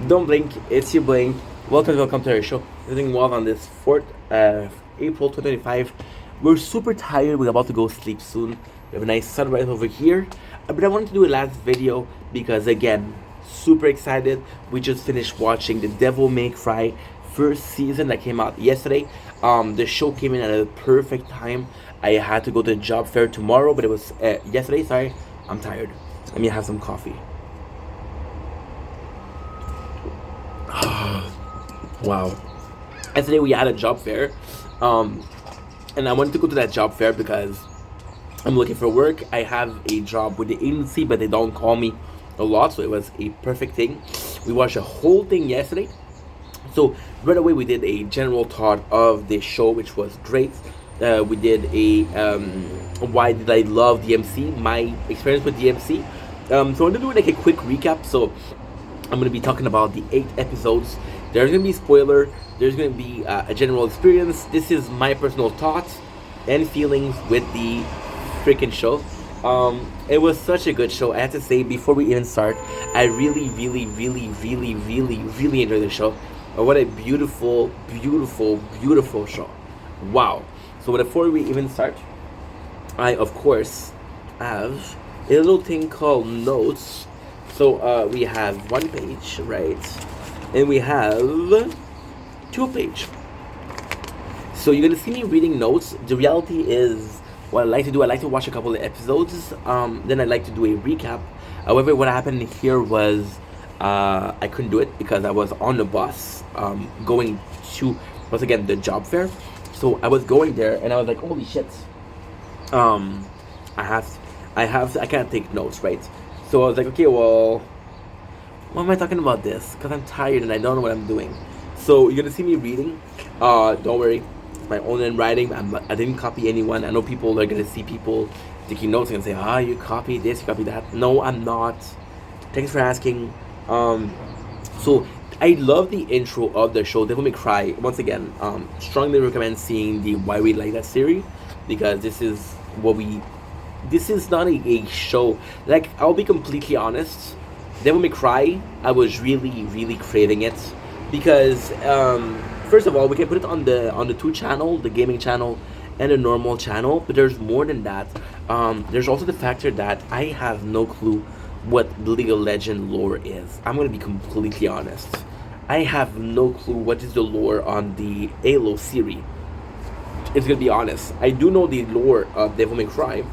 Don't blink, it's your blink. Welcome to our show. We're doing well on this 4th April 2025. We're super tired, we're about to go sleep soon. We have a nice sunrise over here. But I wanted to do a last video because, again, super excited. We just finished watching The Devil May Cry first season that came out yesterday. The show came in at a perfect time. I had to go to the job fair tomorrow, but it was yesterday. Sorry, I'm tired. Let me have some coffee. Wow. Yesterday we had a job fair, and I wanted to go to that job fair because I'm looking for work. I have a job with the agency, but they don't call me a lot, so it was a perfect thing. We watched the whole thing yesterday. So right away we did a general thought of the show, which was great. We did a why did I love DMC, my experience with DMC. So I'm gonna do like a quick recap. So I'm gonna be talking about the 8 episodes. There's gonna be spoiler. There's gonna be a general experience. This is my personal thoughts and feelings with the freaking show. It was such a good show. I have to say before we even start, I really enjoyed the show. What a beautiful show! Wow. So before we even start, I of course have a little thing called notes. So we have one page, right? And we have 2 page. So you're gonna see me reading notes. The reality is, what I like to do, I like to watch a couple of episodes. Then I like to do a recap. However, what happened here was I couldn't do it because I was on the bus going to, once again, the job fair. So I was going there and I was like, holy shit. Um, I can't take notes, right? So I was like, okay, well, why am I talking about this? Because I'm tired and I don't know what I'm doing. So you're gonna see me reading. Don't worry, it's my own handwriting. I didn't copy anyone. I know people are gonna see people taking notes and say, you copied this, you copied that. No, I'm not. Thanks for asking. So I love the intro of the show. Devil May Cry. Once again, strongly recommend seeing the Why We Like That series because this is what we. This is not a show. Like, I'll be completely honest. Devil May Cry, I was really craving it because first of all, we can put it on the two channel, the gaming channel, and the normal channel. But there's more than that. There's also the factor that I have no clue what League of Legend lore is. I'm gonna be completely honest. I have no clue what is the lore on the Halo series. It's gonna be honest. I do know the lore of Devil May Cry,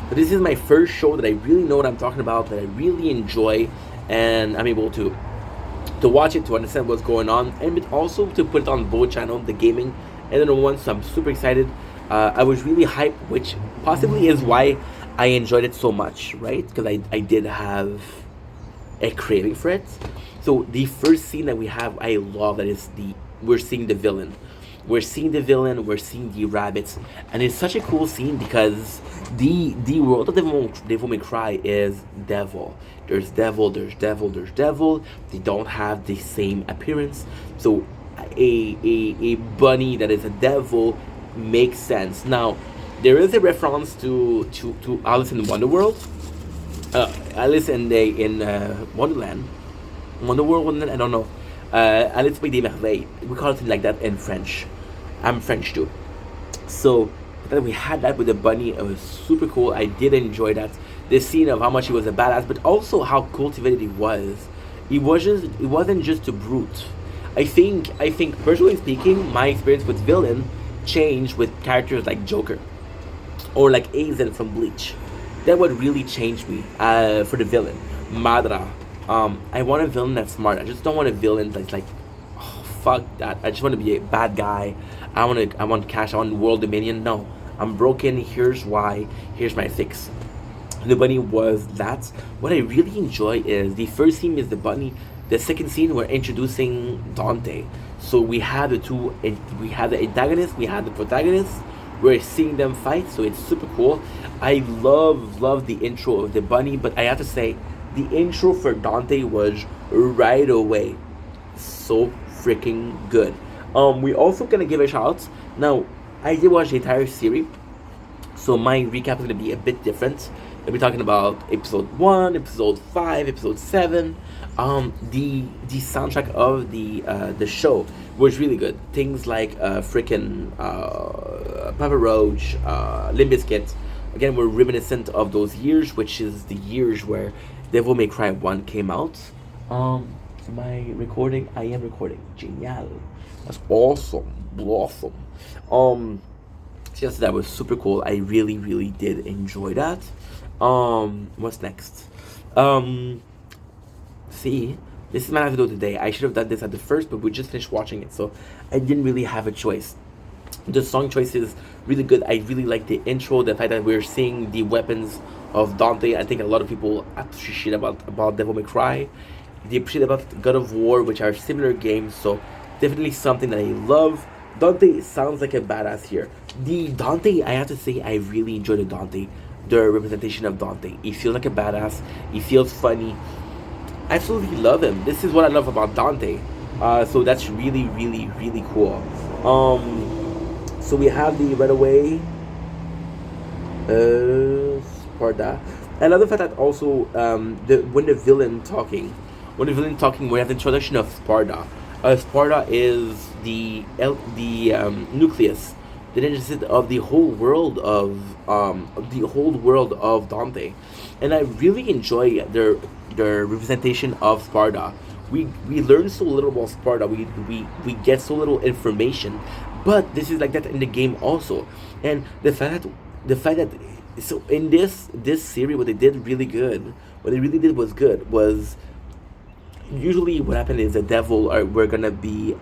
but this is my first show that I really know what I'm talking about, that I really enjoy, and I'm able to watch it, to understand what's going on, and but also to put it on both channels, the gaming and the normal one. So I'm super excited. I was really hyped, which possibly is why I enjoyed it so much, right? Because I did have a craving for it. So the first scene that we have, I love that is we're seeing the villain. We're seeing the rabbits, and it's such a cool scene because the world of Devil May Cry is devil. There's devil. They don't have the same appearance. So a bunny that is a devil makes sense. Now, there is a reference to Alice in Wonderworld. Alice in Wonderland. Wonderworld, I don't know. Alice Pays des Merveilles. We call it like that in French. I'm French too. So then we had that with the bunny. It was super cool. I did enjoy that. The scene of how much he was a badass, but also how cultivated he was. It wasn't just a brute. I think personally speaking, my experience with villain changed with characters like Joker or like Aizen from Bleach. That would really change me for the villain. Madara. I want a villain that's smart. I just don't want a villain that's like, oh, fuck that. I just want to be a bad guy. I want cash. I want world dominion. No, I'm broken. Here's why. Here's my fix. The bunny was that. What I really enjoy is the first scene is the bunny. The second scene we're introducing Dante. So we have the two. We have the antagonist. We have the protagonist. We're seeing them fight. So it's super cool. I love the intro of the bunny. But I have to say, the intro for Dante was right away so freaking good. We also gonna give a shout out. Now, I did watch the entire series, so my recap is gonna be a bit different. We'll be talking about episode 1, episode 5, episode 7. The soundtrack of the show was really good. Things like freaking Papa Roach, Limp Bizkit, again were reminiscent of those years, which is the years where Devil May Cry 1 came out. Am I recording? I am recording. Genial. That's awesome. Blossom. So yes, that was super cool. I really, really did enjoy that. What's next? Um, See, this is my last video today. I should have done this at the first, but we just finished watching it, so I didn't really have a choice. The song choice is really good. I really like the intro, the fact that we're seeing the weapons of Dante. I think a lot of people appreciate about Devil May Cry. They appreciate about God of War, which are similar games, so definitely something that I love. Dante sounds like a badass here. The Dante, I have to say, I really enjoy the representation of Dante. He feels like a badass. He feels funny. I absolutely love him. This is what I love about Dante. So that's really, really, really cool. So we have the Runaway, Sparda. I love the fact that also when the villain talking, we have the introduction of Sparda. Sparda is the nucleus, the genesis of the whole world of Dante, and I really enjoy their representation of Sparda. We learn so little about Sparda. We get so little information, but this is like that in the game also, and the fact that so in this series, what they did really good, what they really did was good was usually what happened is the devil are we're gonna be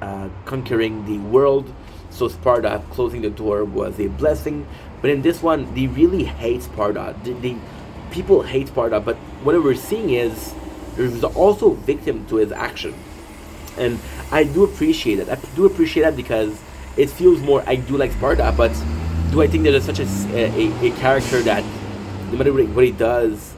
conquering the world, so Sparta closing the door was a blessing. But in this one, they really hate Sparta. People hate Sparta, but what we're seeing is there's also victim to his action, and I do appreciate it. I do appreciate that because it feels more. I do like Sparta, but do I think that there's such a character that no matter what he does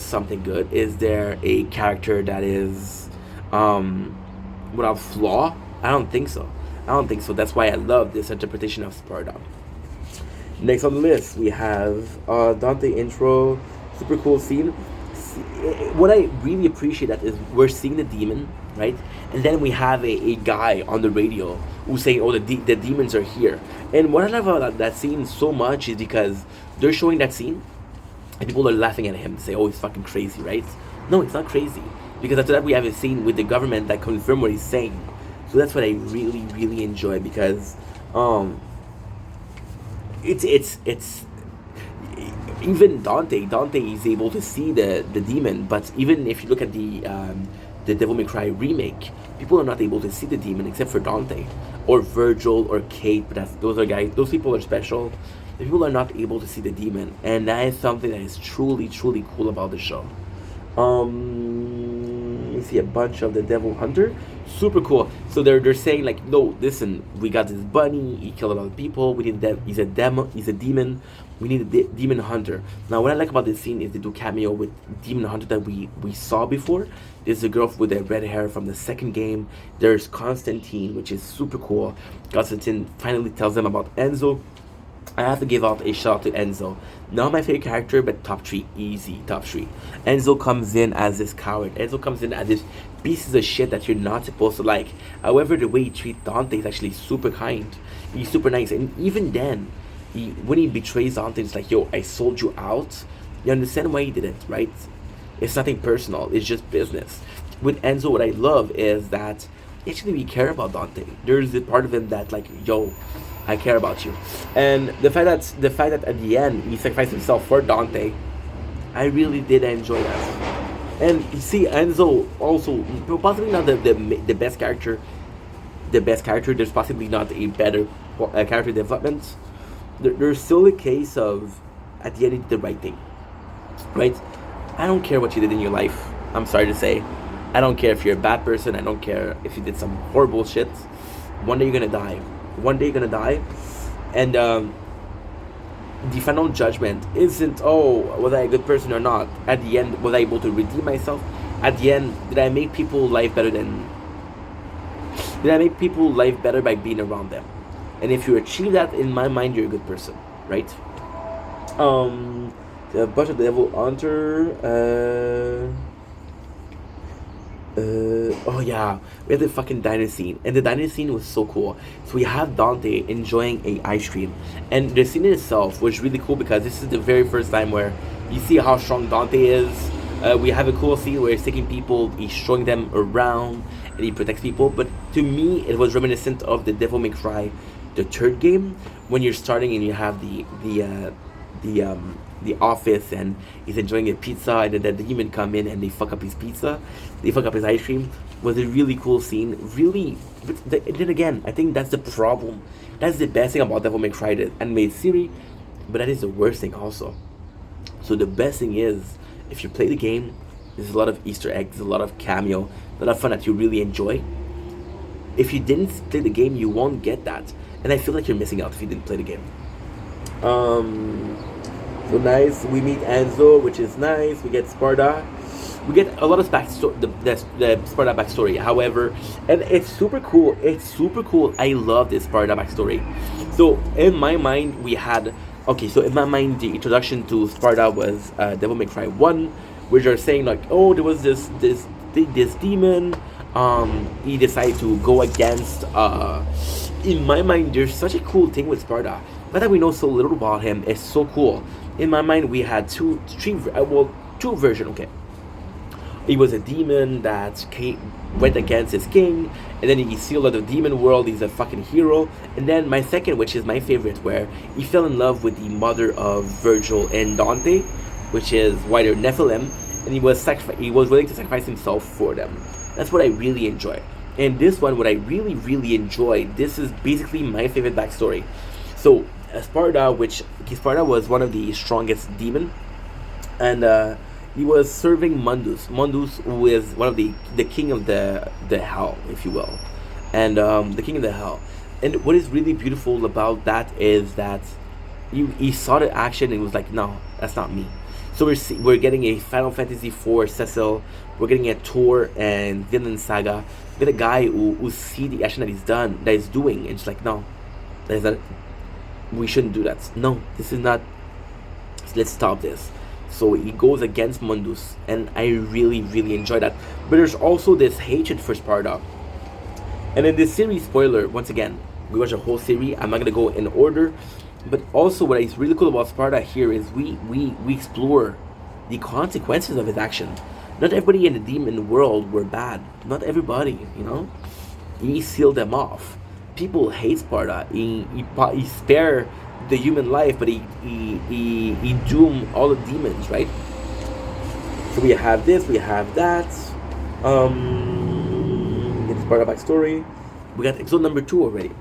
something good? Is there a character that is without flaw? I don't think so. I don't think so. That's why I love this interpretation of Sparta. Next on the list, we have Dante intro, super cool scene. What I really appreciate that is we're seeing the demon, right? And then we have a guy on the radio who's saying, "Oh, the demons are here." And what I love about that scene so much is because they're showing that scene, and people are laughing at him to say, "Oh, he's fucking crazy," right? No, it's not crazy, because after that we have a scene with the government that confirm what he's saying. So that's what I really, really enjoy because it's even Dante is able to see the demon, but even if you look at the Devil May Cry remake, people are not able to see the demon except for Dante or Virgil or Kate. But those people are special. The people are not able to see the demon, and that is something that is truly, truly cool about the show. You see a bunch of the Devil Hunter, super cool. So they're saying like, no, listen, we got this bunny. He killed a lot of people. We need he's a demon. We need a demon hunter. Now, what I like about this scene is they do cameo with demon hunter that we saw before. There's a girl with the red hair from the second game. There's Constantine, which is super cool. Constantine finally tells them about Enzo. I have to give out a shout out to Enzo. Not my favorite character, but top 3, easy, top 3. Enzo comes in as this coward. Enzo comes in as this pieces of shit that you're not supposed to like. However, the way he treats Dante is actually super kind. He's super nice. And even then, when he betrays Dante, it's like, yo, I sold you out. You understand why he did it, right? It's nothing personal. It's just business. With Enzo, what I love is that actually we care about Dante. There's a part of him that like, yo, I care about you, and the fact that at the end he sacrificed himself for Dante, I really did enjoy that. And you see Enzo also possibly not the best character. The best character. There's possibly not a better character development. There's still a case of at the end he did the right thing, right? I don't care what you did in your life. I'm sorry to say, I don't care if you're a bad person. I don't care if you did some horrible shit. One day you're gonna die. One day you're gonna die, and the final judgment isn't, oh, was I a good person or not. At the end, was I able to redeem myself? At the end, did I make people life better by being around them? And if you achieve that, in my mind, you're a good person, right? A bunch of the Devil Hunter. Oh yeah, we had the fucking diner scene, and the diner scene was so cool. So we have Dante enjoying a ice cream, and the scene in itself was really cool because this is the very first time where you see how strong Dante is. We have a cool scene where he's taking people, he's showing them around, and he protects people. But to me, it was reminiscent of the Devil May Cry, the third game, when you're starting and you have the office and he's enjoying a pizza and then the demon come in and they fuck up his pizza, they fuck up his ice cream. Was a really cool scene. Really, but then again, I think that's the problem. That's the best thing about Devil May Cry, the animated series, but that is the worst thing also. So the best thing is, if you play the game, there's a lot of Easter eggs, a lot of cameo, a lot of fun that you really enjoy. If you didn't play the game, you won't get that, and I feel like you're missing out if you didn't play the game. Um, so nice. We meet Enzo, which is nice. We get Sparta. We get a lot of backstory, the Sparta backstory. However, and it's super cool. It's super cool. I love this Sparta backstory. So in my mind, we had okay. So in my mind, the introduction to Sparta was Devil May Cry 1, which are saying like, oh, there was this demon. He decided to go against. In my mind, there's such a cool thing with Sparta. But that we know so little about him is so cool. In my mind, we had two versions. Okay, he was a demon that went against his king, and then he sealed out the demon world. He's a fucking hero. And then my second, which is my favorite, where he fell in love with the mother of Virgil and Dante, which is why they're Nephilim, and he was willing to sacrifice himself for them. That's what I really enjoy. And this one, what I really, really enjoy, this is basically my favorite backstory. So Sparta was one of the strongest demon, and he was serving Mundus. Mundus, who is one of the king of the hell, if you will, and the king of the hell. And what is really beautiful about that is that he saw the action and was like, no, that's not me. So we're getting a Final Fantasy IV Cecil, we're getting a Thor and Vinland Saga. We get a guy who see the action that he's doing, and it's like, no, that is not. We shouldn't do that. No, this is not. Let's stop this. So he goes against Mundus, and I really, really enjoy that. But there's also this hatred for Sparta. And in this series, spoiler, once again, we watch a whole series. I'm not gonna go in order, but also what is really cool about Sparta here is we explore the consequences of his action. Not everybody in the demon world were bad. Not everybody, you know. He sealed them off. People hate Sparta. He spare the human life, but he doom all the demons, right? So we have this, we have that. It's Sparta backstory. We got episode number 2 already.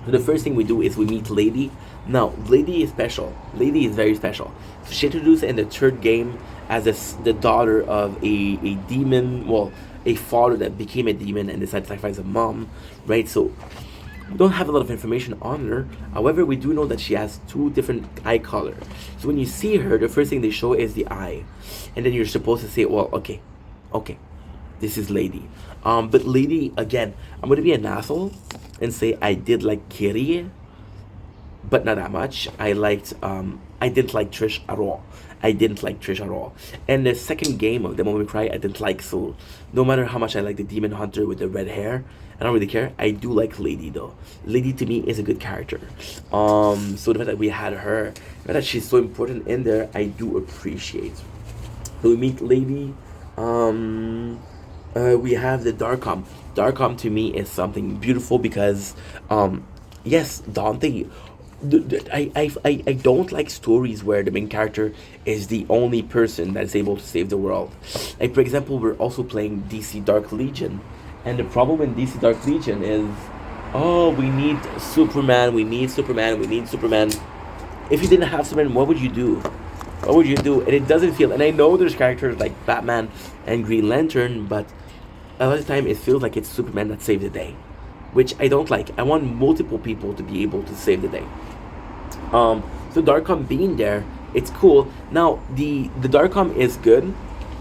So the first thing we do is we meet Lady. Now, Lady is special. Lady is very special. So she introduced in the third game as the daughter of a demon, well, a father that became a demon and decided to sacrifice a mom, right? So we don't have a lot of information on her. However, we do know that she has 2 different eye color. So when you see her, the first thing they show is the eye, and then you're supposed to say, well, okay, this is Lady. But Lady, again, I'm gonna be an asshole and say I did like Kyrie, but not that much. I didn't like Trish at all. And the second game of Devil May Cry, I didn't like. So no matter how much I like the Demon Hunter with the red hair, I don't really care. I do like Lady though. Lady to me is a good character. So the fact that we had her, the fact that she's so important in there, I do appreciate. So we meet Lady. We have the Darkom. Darkom to me is something beautiful because, yes, Dante. I don't like stories where the main character is the only person that is able to save the world. Like, for example, we're also playing DC Dark Legion, and the problem in DC Dark Legion is, oh, we need Superman. If you didn't have Superman, what would you do? And it doesn't feel. And I know there's characters like Batman and Green Lantern, but a lot of the time it feels like it's Superman that saved the day, which I don't like. I want multiple people to be able to save the day. So Darkom being there, it's cool. Now the Darkom is good.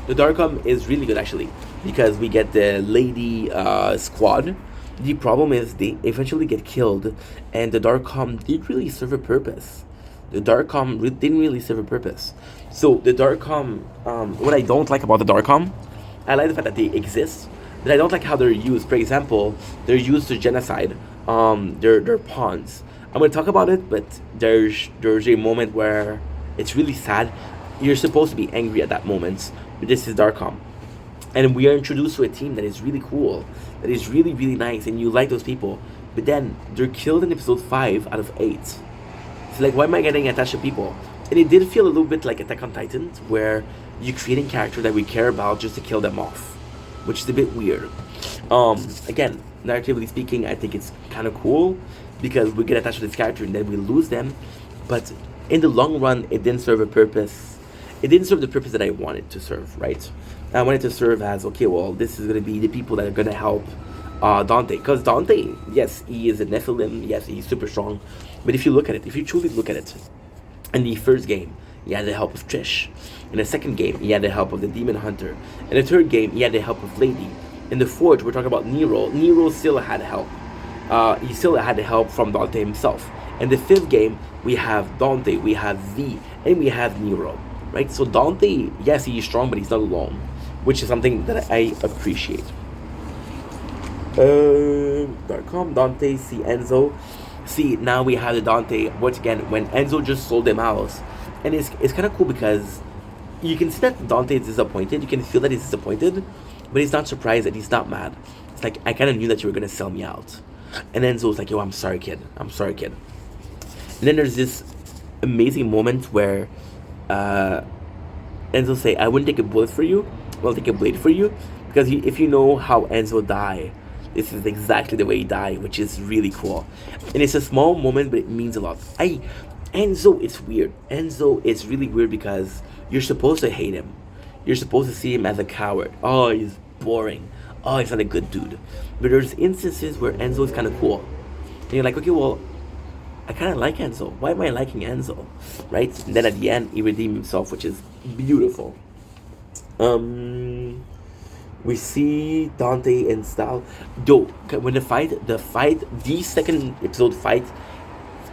The Darkom is really good actually, because we get the Lady squad. The problem is they eventually get killed, and the Darkom didn't really serve a purpose. Didn't really serve a purpose. So the Darkom, what I don't like about the Darkom I like the fact that they exist, but I don't like how they're used. For example, they're used to genocide. They're pawns. I'm gonna talk about it, but there's a moment where it's really sad. You're supposed to be angry at that moment, but this is Darkom, and we are introduced to a team that is really cool, that is really really nice, and you like those people. But then they're killed in episode 5 out of 8. So like, why am I getting attached to people? And it did feel a little bit like Attack on Titan, where you're creating characters that we care about just to kill them off, which is a bit weird. Again, narratively speaking, I think it's kind of cool because we get attached to this character and then we lose them. But in the long run, it didn't serve a purpose. It didn't serve the purpose that I wanted to serve, right? I wanted to serve as, okay, well, this is going to be the people that are going to help Dante. Because Dante, yes, he is a Nephilim. Yes, he's super strong. But if you look at it, if you truly look at it, in the first game, he had the help of Trish. In the second game, he had the help of the Demon Hunter. In the third game, he had the help of Lady. In the fourth, we're talking about Nero. Nero still had help. He still had the help from Dante himself. In the fifth game, we have Dante, we have V, and we have Nero. Right? So Dante, yes, he is strong, but he's not alone, which is something that I appreciate. Darkom, Dante, see Enzo. See, now we have the Dante, once again, when Enzo just sold them out. And it's kind of cool because you can see that Dante is disappointed. You can feel that he's disappointed, but he's not surprised and he's not mad. It's like, I kind of knew that you were going to sell me out. And Enzo's like, yo, I'm sorry, kid. I'm sorry, kid. And then there's this amazing moment where Enzo say, I wouldn't take a bullet for you. I'll take a blade for you. Because if you know how Enzo died, this is exactly the way he died, which is really cool. And it's a small moment, but it means a lot. Enzo, it's weird. Enzo, it's really weird because you're supposed to hate him. You're supposed to see him as a coward. Oh, he's boring. Oh, he's not a good dude. But there's instances where Enzo is kind of cool. And you're like, okay, well, I kind of like Enzo. Why am I liking Enzo? Right? And then at the end, he redeemed himself, which is beautiful. We see Dante and Style. Yo, when the second episode fight, is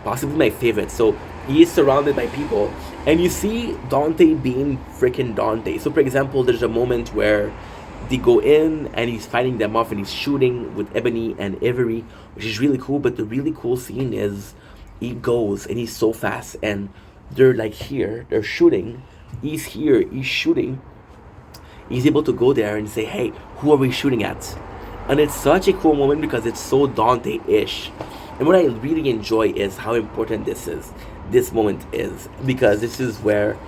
possibly my favorite. So he is surrounded by people, and you see Dante being freaking Dante. So for example, there's a moment where they go in and he's fighting them off and he's shooting with Ebony and Ivory, which is really cool. But the really cool scene is he goes and he's so fast and they're like here, they're shooting. He's here, he's shooting. He's able to go there and say, hey, who are we shooting at? And it's such a cool moment because it's so Dante-ish. And what I really enjoy is how important this moment is, because this is where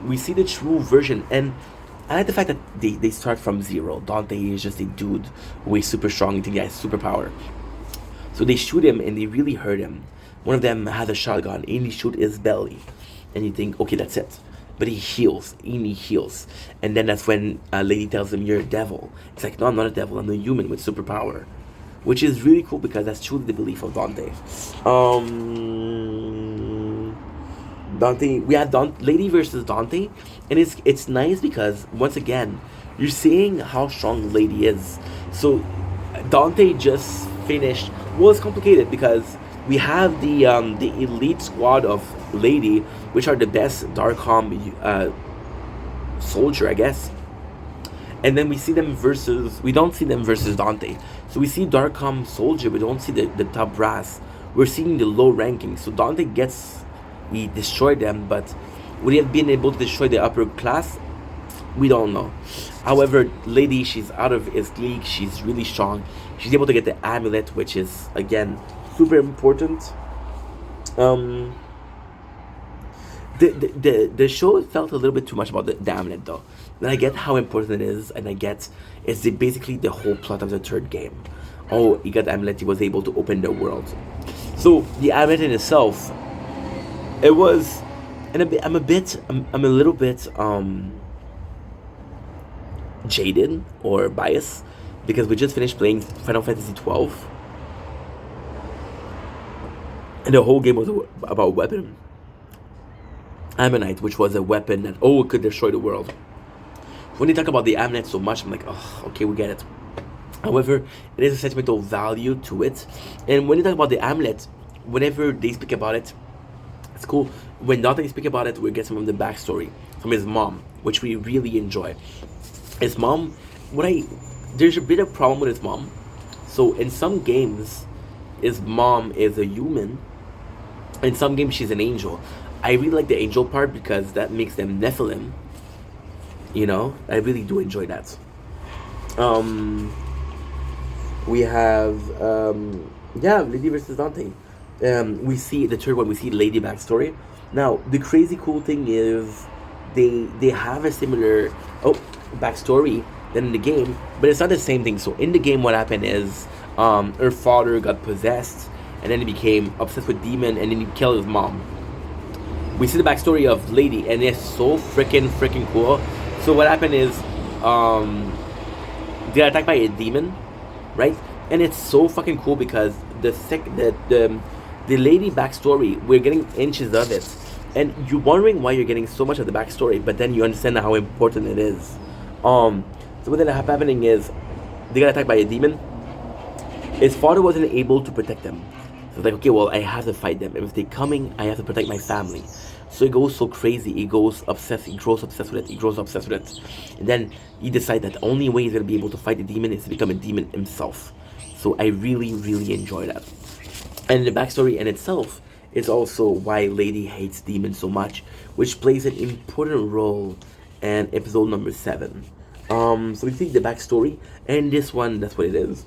we see the true version. And I like the fact that they start from zero. Dante is just a dude who is super strong and thinks he has superpower. So they shoot him and they really hurt him. One of them has a shotgun and he shoot his belly. And you think, okay, that's it. But he heals, and he heals. And then that's when Lady tells him, you're a devil. It's like, no, I'm not a devil, I'm a human with superpower. Which is really cool because that's truly the belief of Dante. Dante, we have Lady versus Dante. And it's nice because, once again, you're seeing how strong Lady is. So, Dante just finished. Well, it's complicated because we have the elite squad of Lady, which are the best Darkom soldier, I guess. And then we see them we don't see them versus Dante. So we see Darkom soldier, we don't see the top brass. We're seeing the low ranking. So Dante he destroyed them, but would he have been able to destroy the upper class? We don't know. However, Lady, she's out of his league. She's really strong. She's able to get the amulet, which is, again, super important. The show felt a little bit too much about the amulet, though. And I get how important it is, and I get it's basically the whole plot of the third game. Oh, he got the amulet, he was able to open the world. So the amulet in itself, it was, and I'm a little bit jaded or biased because we just finished playing Final Fantasy 12, and the whole game was about weapon. Ammonite, which was a weapon that it could destroy the world. When they talk about the amulet so much, I'm like, oh, okay, we get it. However, it is a sentimental value to it. And when they talk about the amulet, whenever they speak about it, it's cool. When Dante speak about it, we get some of the backstory from his mom, which we really enjoy. His mom what I there's a bit of problem with his mom. So in some games, his mom is a human. In some games, she's an angel. I really like the angel part because that makes them Nephilim. You know, I really do enjoy that. Um, we have yeah, Lady versus Dante. We see the third one. We see Lady backstory. Now the crazy cool thing is they have a similar oh backstory than in the game, but it's not the same thing. So in the game, what happened is her father got possessed, and then he became obsessed with demon, and then he killed his mom. We see the backstory of Lady, and it's so freaking cool. So what happened is um, they got attacked by a demon, right? And it's so fucking cool because the lady backstory, we're getting inches of it, and you're wondering why you're getting so much of the backstory, but then you understand how important it is. Um, so what ended up happening is they got attacked by a demon. His father wasn't able to protect them. So it's like, okay, well, I have to fight them. If they're coming, I have to protect my family. So he goes so crazy. He goes obsessed. He grows obsessed with it. He grows obsessed with it. And then he decides that the only way he's going to be able to fight the demon is to become a demon himself. So I really enjoy that. And the backstory in itself is also why Lady hates demons so much, which plays an important role in episode number 7. So we see the backstory, and this one, that's what it is.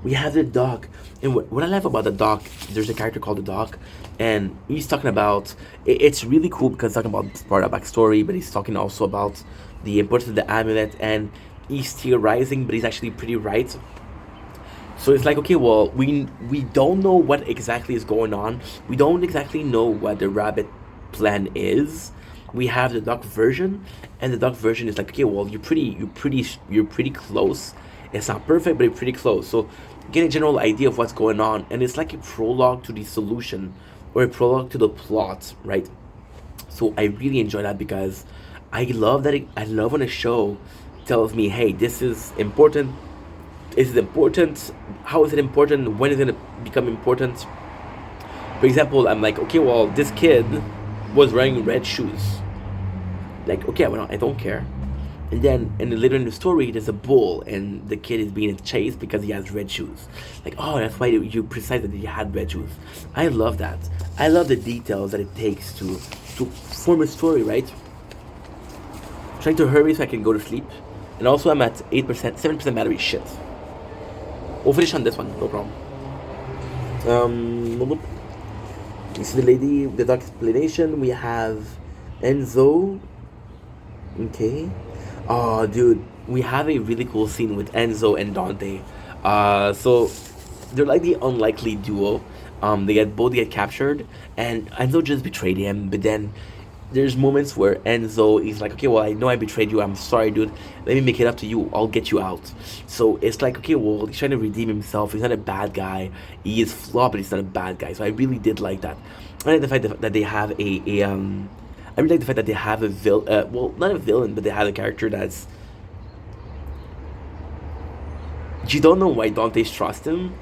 We have the doc, and what I love about the doc, there's a character called the doc, and he's talking about it's really cool because he's talking about part of the backstory, but he's talking also about the importance of the amulet, and he's theorizing, but he's actually pretty right. So it's like, okay, well, we don't know what exactly is going on. We don't exactly know what the rabbit plan is. We have the doc version, and the doc version is like, okay, well, you're pretty close. It's not perfect, but you're pretty close. So get a general idea of what's going on, and it's like a prologue to the solution or a prologue to the plot, right? So I really enjoy that because I love that. I love when a show tells me, hey, this is important. Is it important? How is it important? When is it gonna become important? For example, I'm like, okay, well, this kid was wearing red shoes. Like, okay, well, I don't care. And then, later in the story, there's a bull, and the kid is being chased because he has red shoes. Like, oh, that's why you precise that he had red shoes. I love that. I love the details that it takes to form a story, right? Trying to hurry so I can go to sleep. And also, I'm at 8%, 7% battery. Shit. We'll finish on this one, no problem. You see the lady, the dark explanation. We have Enzo. Okay. Oh, dude, we have a really cool scene with Enzo and Dante. So they're like the unlikely duo. They get captured, and Enzo just betrayed him. But then there's moments where Enzo is like, okay, well, I know I betrayed you. I'm sorry, dude. Let me make it up to you. I'll get you out. So it's like, okay, well, he's trying to redeem himself. He's not a bad guy. He is flawed, but he's not a bad guy. So I really did like that. I like the fact that they have I really like the fact that they have a villain. Well, not a villain, but they have a character that's. You don't know why Dante's trust him,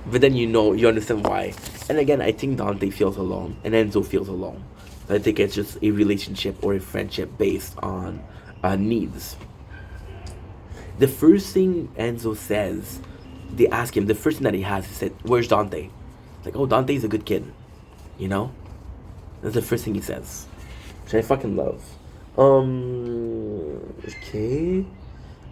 but then you understand why. And again, I think Dante feels alone, and Enzo feels alone. I think it's just a relationship or a friendship based on needs. The first thing Enzo says, they ask him, the first thing that he has, he said, "Where's Dante?" It's like, oh, Dante's a good kid, you know? That's the first thing he says, which I fucking love. Okay.